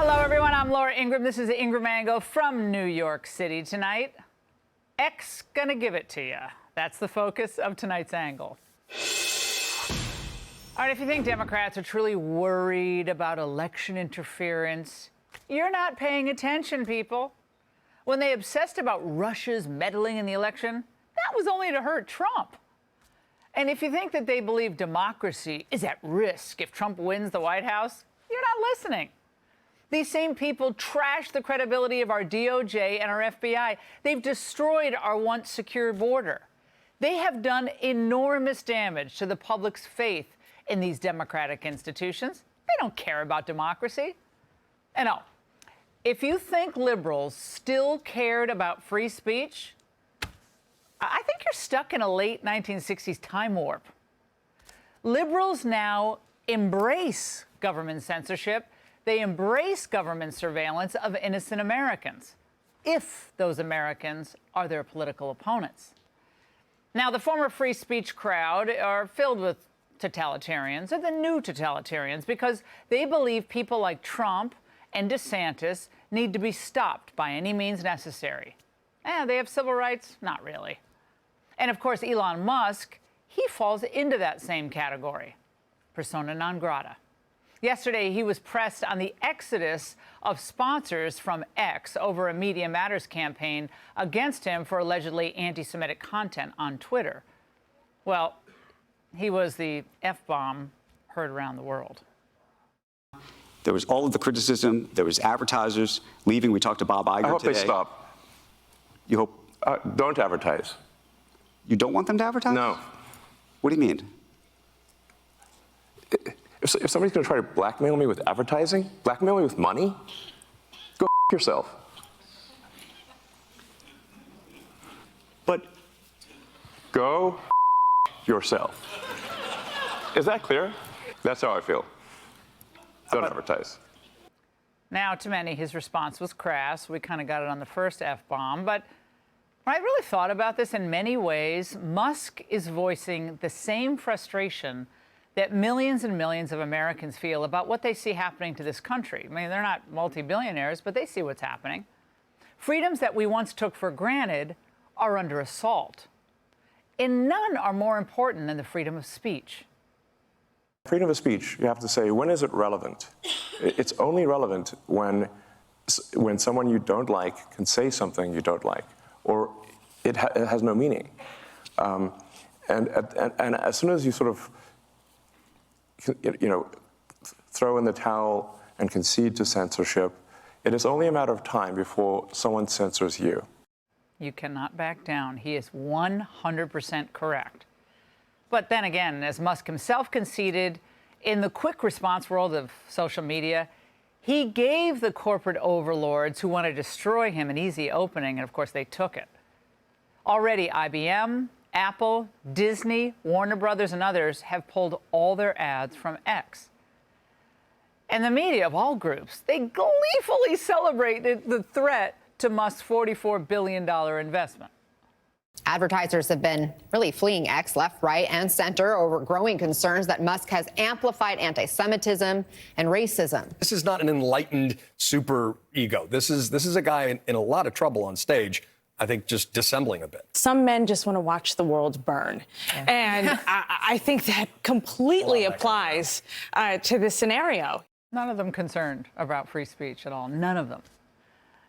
Hello, everyone. I'm Laura Ingraham. This is the Ingraham Angle from New York City tonight. X gonna give it to you. That's the focus of tonight's angle. All right, if you think Democrats are truly worried about election interference, you're not paying attention, people. When they obsessed about Russia's meddling in the election, that was only to hurt Trump. And if you think that they believe democracy is at risk if Trump wins the White House, you're not listening. These same people trash the credibility of our DOJ and our FBI. They've destroyed our once secure border. They have done enormous damage to the public's faith in these democratic institutions. They don't care about democracy. And no, if you think liberals still cared about free speech, I think you're stuck in a late 1960s time warp. Liberals now embrace government censorship. They embrace government surveillance of innocent Americans, if those Americans are their political opponents. Now, the former free speech crowd are filled with totalitarians, or the new totalitarians, because they believe people like Trump and DeSantis need to be stopped by any means necessary. They have civil rights? Not really. And, of course, Elon Musk, he falls into that same category, persona non grata. Yesterday, he was pressed on the exodus of sponsors from X over a Media Matters campaign against him for allegedly anti-Semitic content on Twitter. Well, he was the F-bomb heard around the world. There was all of the criticism. There was advertisers leaving. We talked to Bob Iger today. I hope they stop. You hope? Don't advertise. You don't want them to advertise? No. What do you mean? If somebody's going to try to blackmail me with advertising, blackmail me with money, go yourself. But go yourself. Is that clear? That's how I feel. Don't advertise. Now, to many, his response was crass. We kind of got it on the first F-bomb. But when I really thought about this, in many ways, Musk is voicing the same frustration that millions and millions of Americans feel about what they see happening to this country. I mean, they're not multi-billionaires, but they see what's happening. Freedoms that we once took for granted are under assault. And none are more important than the freedom of speech. Freedom of speech, you have to say, when is it relevant? It's only relevant when someone you don't like can say something you don't like, or it has no meaning. And as soon as you sort of throw in the towel and concede to censorship, it is only a matter of time before someone censors you. You cannot back down. He is 100% correct. But then again, as Musk himself conceded, in the quick response world of social media, he gave the corporate overlords who want to destroy him an easy opening, and of course they took it. Already, IBM, Apple, Disney, Warner Brothers, and others have pulled all their ads from X. And the media of all groups, they gleefully celebrated the threat to Musk's $44 billion investment. Advertisers have been really fleeing X left, right, and center over growing concerns that Musk has amplified anti-Semitism and racism. This is not an enlightened super ego. This is a guy in a lot of trouble on stage. I think just dissembling a bit. Some men just want to watch the world burn. Yeah. And I think that completely applies to this scenario. None of them concerned about free speech at all. None of them.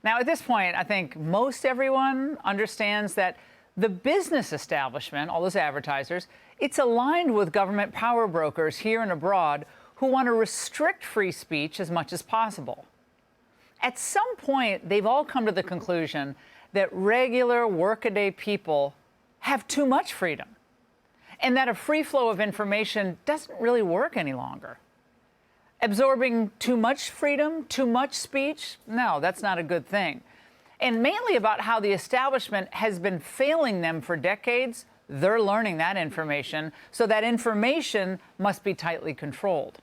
Now, at this point, I think most everyone understands that the business establishment, all those advertisers, it's aligned with government power brokers here and abroad who want to restrict free speech as much as possible. At some point, they've all come to the conclusion that regular workaday people have too much freedom, and that a free flow of information doesn't really work any longer. Absorbing too much freedom, too much speech, no, that's not a good thing. And mainly about how the establishment has been failing them for decades, they're learning that information, so that information must be tightly controlled.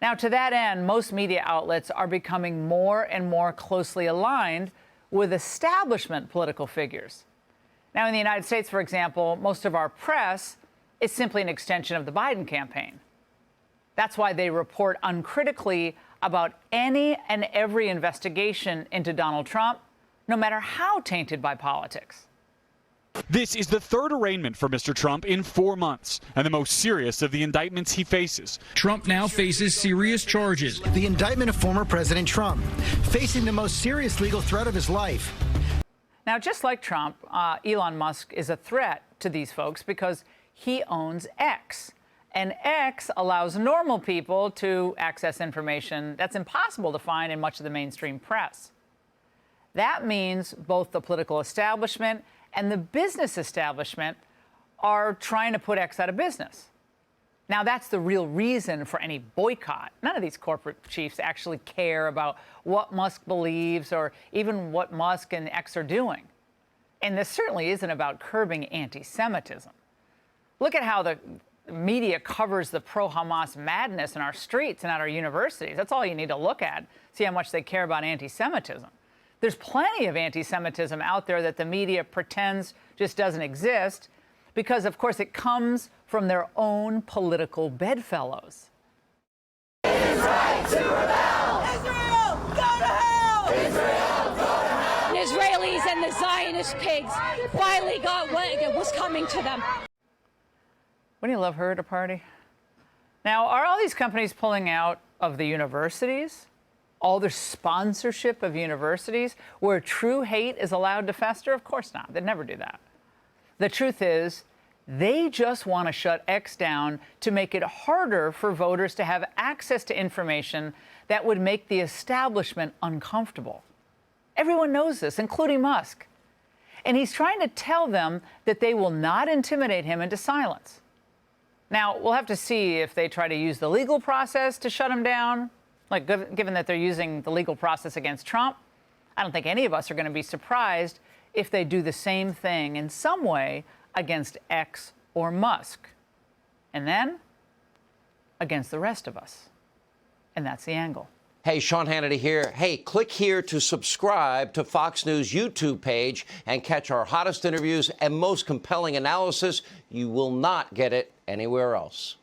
Now, to that end, most media outlets are becoming more and more closely aligned with establishment political figures. Now, in the United States, for example, most of our press is simply an extension of the Biden campaign. That's why they report uncritically about any and every investigation into Donald Trump, no matter how tainted by politics. This is the third arraignment for Mr. Trump in 4 months, and the most serious of the indictments he faces. Trump now faces serious charges. The indictment of former President Trump, facing the most serious legal threat of his life. Now, just like Trump, Elon Musk is a threat to these folks because he owns X. And X allows normal people to access information that's impossible to find in much of the mainstream press. That means both the political establishment and the business establishment are trying to put X out of business. Now, that's the real reason for any boycott. None of these corporate chiefs actually care about what Musk believes or even what Musk and X are doing. And this certainly isn't about curbing anti-Semitism. Look at how the media covers the pro-Hamas madness in our streets and at our universities. That's all you need to look at, see how much they care about anti-Semitism. There's plenty of anti-Semitism out there that the media pretends just doesn't exist because, of course, it comes from their own political bedfellows. It's right to rebel! Israel, go to hell! Israel, go to hell! The Israelis and the Zionist pigs finally got what was coming to them. Wouldn't you love her at a party? Now, are all these companies pulling out of the universities? All their sponsorship of universities where true hate is allowed to fester? Of course not. They'd never do that. The truth is, they just want to shut X down to make it harder for voters to have access to information that would make the establishment uncomfortable. Everyone knows this, including Musk. And he's trying to tell them that they will not intimidate him into silence. Now, we'll have to see if they try to use the legal process to shut him down. Like, given that they're using the legal process against Trump, I don't think any of us are going to be surprised if they do the same thing in some way against X or Musk. And then against the rest of us. And that's the angle. Hey, Sean Hannity here. Hey, click here to subscribe to Fox News YouTube page and catch our hottest interviews and most compelling analysis. You will not get it anywhere else.